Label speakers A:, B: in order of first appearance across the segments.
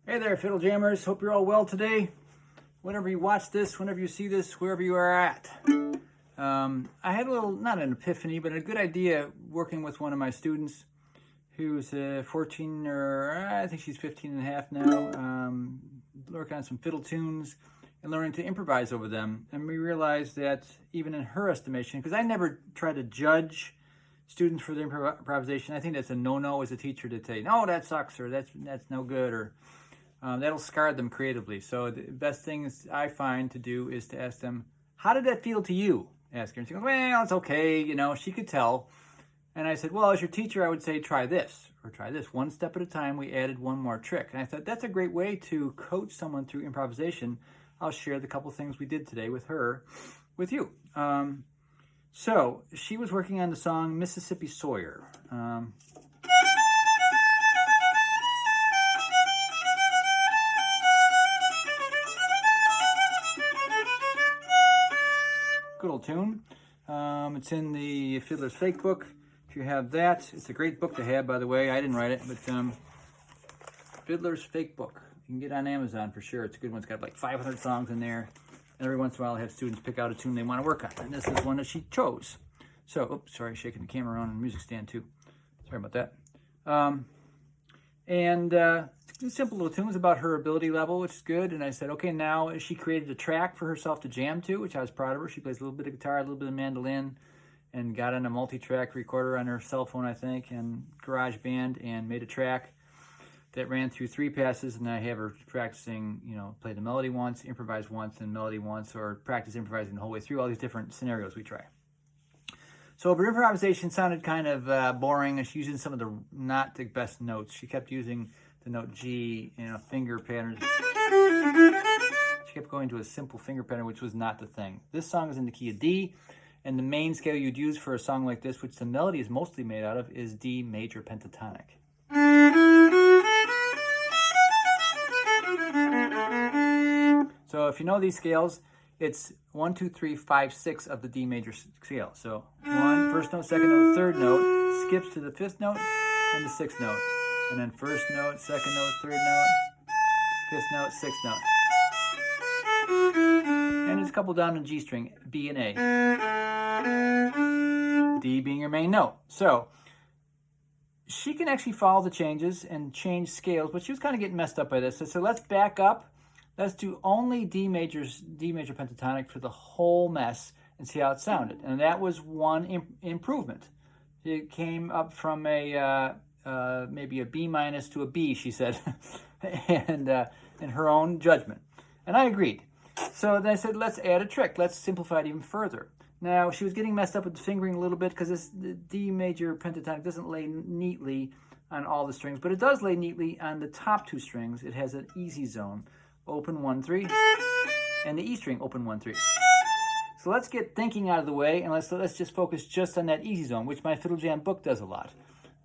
A: Hey there, Fiddle Jammers. Hope you're all well today. Whenever you watch this, whenever you see this, wherever you are at. I had a little, not an epiphany, but a good idea working with one of my students who's 14, or I think she's 15 and a half now, working on some fiddle tunes and learning to improvise over them. And we realized that even in her estimation, because I never try to judge students for their improvisation. I think that's a no-no as a teacher to say, no, that sucks, or that's no good, or that'll scar them creatively. So the best things I find to do is to ask them, how did that feel to you? Ask her. And she goes, well, it's okay. You know, she could tell. And I said, well, as your teacher, I would say, try this or try this. One step at a time, we added one more trick. And I thought that's a great way to coach someone through improvisation. I'll share the couple things we did today with her, with you. So she was working on the song Mississippi Sawyer. Good old tune. It's in the Fiddler's Fake book. If you have that, it's a great book to have, by the way. I didn't write it, but Fiddler's Fake book. You can get it on Amazon for sure. It's a good one. It's got like 500 songs in there. And every once in a while, I have students pick out a tune they want to work on. And this is one that she chose. So, oops, sorry, shaking the camera around on the music stand too. Sorry about that. It's a simple little tune. It's about her ability level, which is good. And I said, okay, now she created a track for herself to jam to, which I was proud of her. She plays a little bit of guitar, a little bit of mandolin, and got on a multi-track recorder on her cell phone, I think, and GarageBand, and made a track that ran through 3 passes. And I have her practicing, you know, play the melody once, improvise once, and melody once, or practice improvising the whole way through all these different scenarios we try. So her improvisation sounded kind of boring, and she's using some of the not the best notes. She kept using the note G in a finger pattern. She kept going to a simple finger pattern, which was not the thing. This song is in the key of D, and the main scale you'd use for a song like this, which the melody is mostly made out of, is D major pentatonic. So if you know these scales, it's 1, 2, 3, 5, 6 of the D major scale. So 1, first note, second note, third note, skips to the 5th note and the 6th note. And then first note, second note, third note, 5th note, 6th note. And it's coupled down to G string, B and A. D being your main note. So she can actually follow the changes and change scales, but she was kind of getting messed up by this. So let's back up. Let's do only D major pentatonic for the whole mess and see how it sounded. And that was one improvement. It came up from a maybe a B minus to a B, she said, and in her own judgment. And I agreed. So then I said, let's add a trick. Let's simplify it even further. Now, she was getting messed up with the fingering a little bit because this D major pentatonic doesn't lay neatly on all the strings, but it does lay neatly on the top 2 strings. It has an easy zone. Open 1, 3, and the E string, open 1, 3. So let's get thinking out of the way, and let's just focus just on that easy zone, which my Fiddle Jam book does a lot.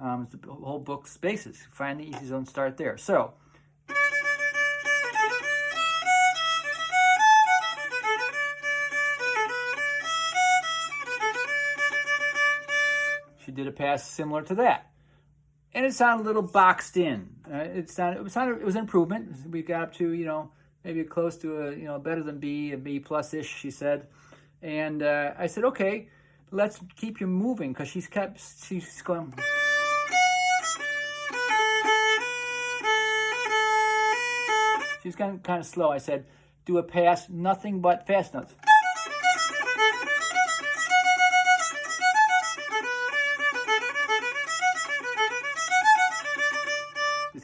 A: It's the whole book's basis. Find the easy zone, start there. So she did a pass similar to that. And it sounded a little boxed in. It was an improvement. We got up to, you know, maybe close to a, you know, better than B, a B plus-ish, she said. And I said, okay, let's keep you moving, because she's going. She's kind of slow. I said, do a pass, nothing but fast notes.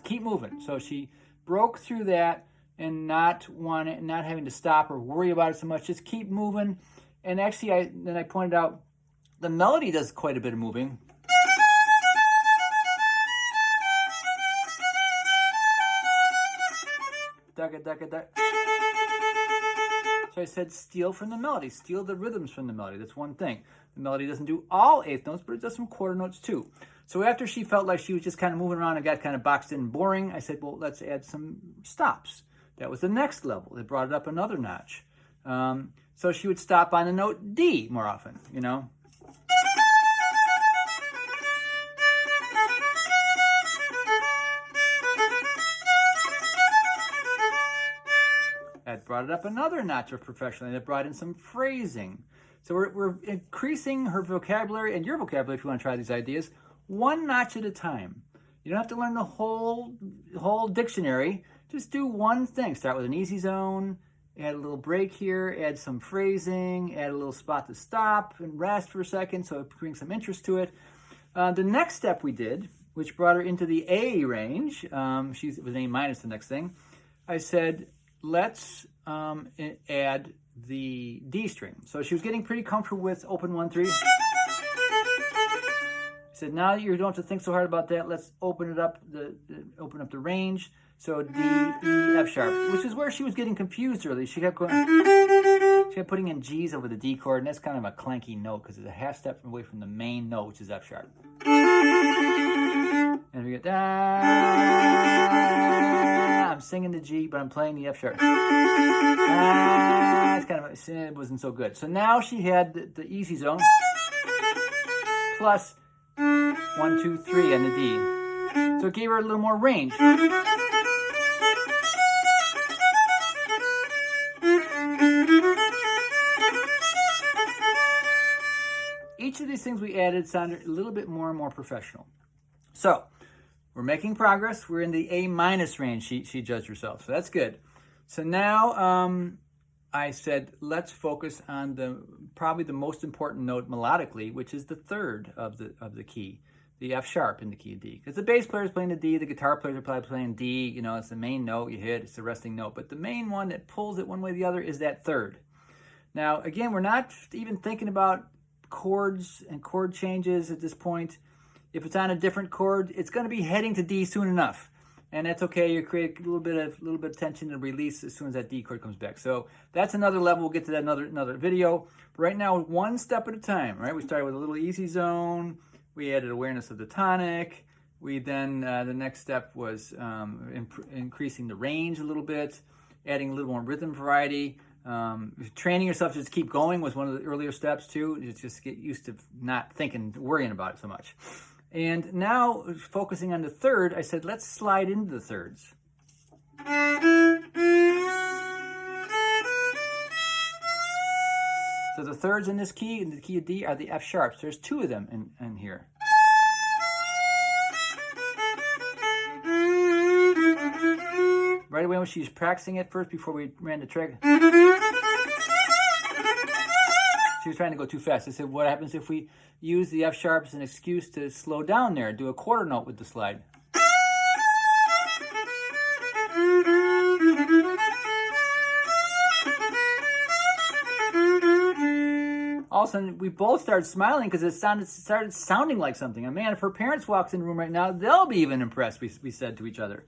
A: Keep moving. So she broke through that and not having to stop or worry about it so much. Just keep moving. And actually, I pointed out the melody does quite a bit of moving. So I said, steal from the melody. Steal the rhythms from the melody. That's one thing. The melody doesn't do all 8th notes, but it does some quarter notes too. So after she felt like she was just kind of moving around and got kind of boxed in and boring, I said, well, let's add some stops. That was the next level. It brought it up another notch. So she would stop on the note D more often, you know. That brought it up another notch of professional, and it brought in some phrasing. So we're increasing her vocabulary and your vocabulary if you want to try these ideas, one notch at a time. You don't have to learn the whole dictionary. Just do one thing. Start with an easy zone, add a little break here, add some phrasing, add a little spot to stop and rest for a second so it brings some interest to it. The next step we did, which brought her into the A range, it was an A minus the next thing, I said, let's add the D string. So she was getting pretty comfortable with open 1, 3. I said, now that you don't have to think so hard about that, let's open it up, open up the range. So D, E, F sharp, which is where she was getting confused early. She kept putting in G's over the D chord, and that's kind of a clanky note because it's a half step away from the main note, which is F sharp. And we get da. I'm singing the G, but I'm playing the F sharp. It's kind of it wasn't so good. So now she had the easy zone plus 1, 2, 3 on the D. So it gave her a little more range. Each of these things we added sounded a little bit more and more professional. So we're making progress. We're in the A minus range, she judged herself. So that's good. So now I said, let's focus on probably the most important note melodically, which is the third of the key, the F sharp in the key of D. Because the bass player is playing the D, the guitar players are probably playing D. You know, it's the main note you hit, it's the resting note. But the main one that pulls it one way or the other is that third. Now, again, we're not even thinking about chords and chord changes at this point. If it's on a different chord, it's going to be heading to D soon enough, and that's okay. You create a little bit of tension and release as soon as that D chord comes back. So that's another level. We'll get to that another video. But right now, one step at a time. Right, we started with a little easy zone. We added awareness of the tonic. We then the next step was increasing the range a little bit, adding a little more rhythm variety. Training yourself to just keep going was one of the earlier steps too. Just get used to not thinking, worrying about it so much. And now focusing on the third, I said, let's slide into the thirds. So the thirds in this key, in the key of D, are the F sharps. There's two of them in here. Right away when she was practicing it first before we ran the track, she was trying to go too fast. I said, what happens if we use the F sharp as an excuse to slow down there, do a quarter note with the slide? All of a sudden, we both started smiling because it started sounding like something. And man, if her parents walked in the room right now, they'll be even impressed, we said to each other.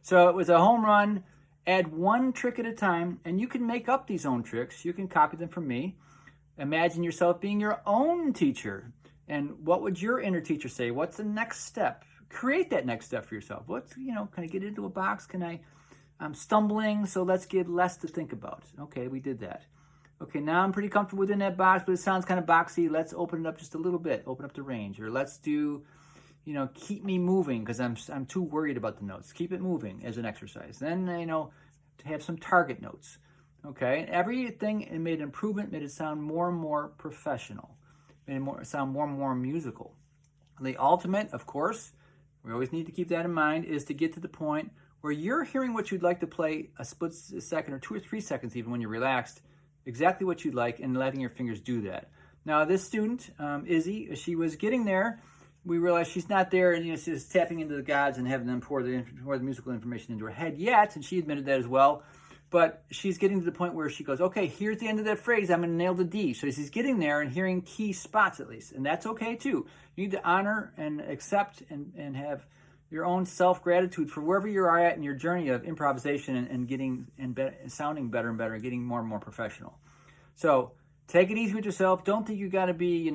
A: So it was a home run. Add one trick at a time, and you can make up these own tricks. You can copy them from me. Imagine yourself being your own teacher. And what would your inner teacher say? What's the next step? Create that next step for yourself. Can I get into a box? I'm stumbling, so let's give less to think about. Okay, we did that. Okay, now I'm pretty comfortable within that box, but it sounds kind of boxy. Let's open it up just a little bit. Open up the range. Or let's do, keep me moving because I'm too worried about the notes. Keep it moving as an exercise. Then, to have some target notes. Okay, everything it made improvement, made it sound more and more professional, made it sound more and more musical. The ultimate, of course, we always need to keep that in mind, is to get to the point where you're hearing what you'd like to play a split second or 2 or 3 seconds even when you're relaxed, exactly what you'd like, and letting your fingers do that. Now, this student, Izzy, she was getting there. We realized she's not there, and she's tapping into the gods and having them pour the musical information into her head yet, and she admitted that as well. But she's getting to the point where she goes, okay, here's the end of that phrase. I'm going to nail the D. So she's getting there and hearing key spots at least. And that's okay too. You need to honor and accept and have your own self-gratitude for wherever you are at in your journey of improvisation and getting and sounding better and better and getting more and more professional. So take it easy with yourself. Don't think you got to be,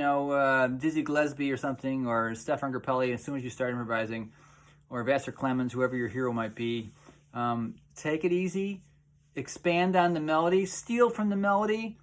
A: Dizzy Gillespie or something, or Stefan Grappelli as soon as you start improvising, or Vassar Clemens, whoever your hero might be. Take it easy. Expand on the melody, steal from the melody,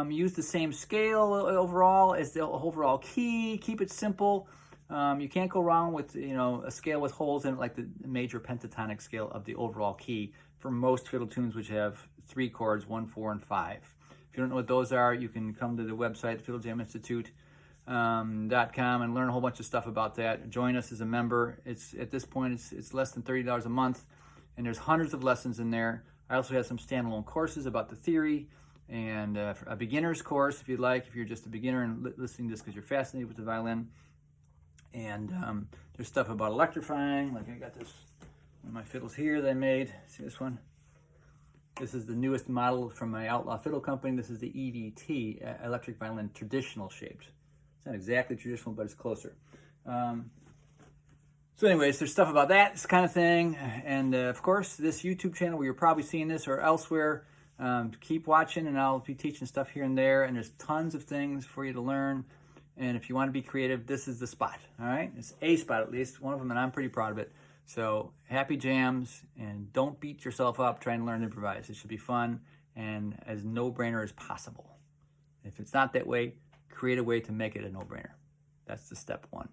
A: use the same scale overall as the overall key, keep it simple, You can't go wrong with, you know, a scale with holes in it, like the major pentatonic scale of the overall key for most fiddle tunes, which have 3 chords, 1, 4, and 5. If you don't know what those are, you can come to the website, fiddlejaminstitute.com, and learn a whole bunch of stuff about that. Join us as a member. It's at this point, it's less than $30 a month, and there's hundreds of lessons in there. I also have some standalone courses about the theory, and a beginner's course if you'd like, if you're just a beginner and listening to this because you're fascinated with the violin. And there's stuff about electrifying, like I got this, one of my fiddles here that I made. See this one? This is the newest model from my Outlaw Fiddle Company. This is the EVT, electric violin, traditional shaped. It's not exactly traditional, but it's closer. So anyways, there's stuff about that, this kind of thing. And of course, this YouTube channel where you're probably seeing this or elsewhere, keep watching, and I'll be teaching stuff here and there. And there's tons of things for you to learn. And if you want to be creative, this is the spot, all right? It's a spot, at least, one of them, and I'm pretty proud of it. So happy jams, and don't beat yourself up trying to learn to improvise. It should be fun and as no-brainer as possible. If it's not that way, create a way to make it a no-brainer. That's the step 1.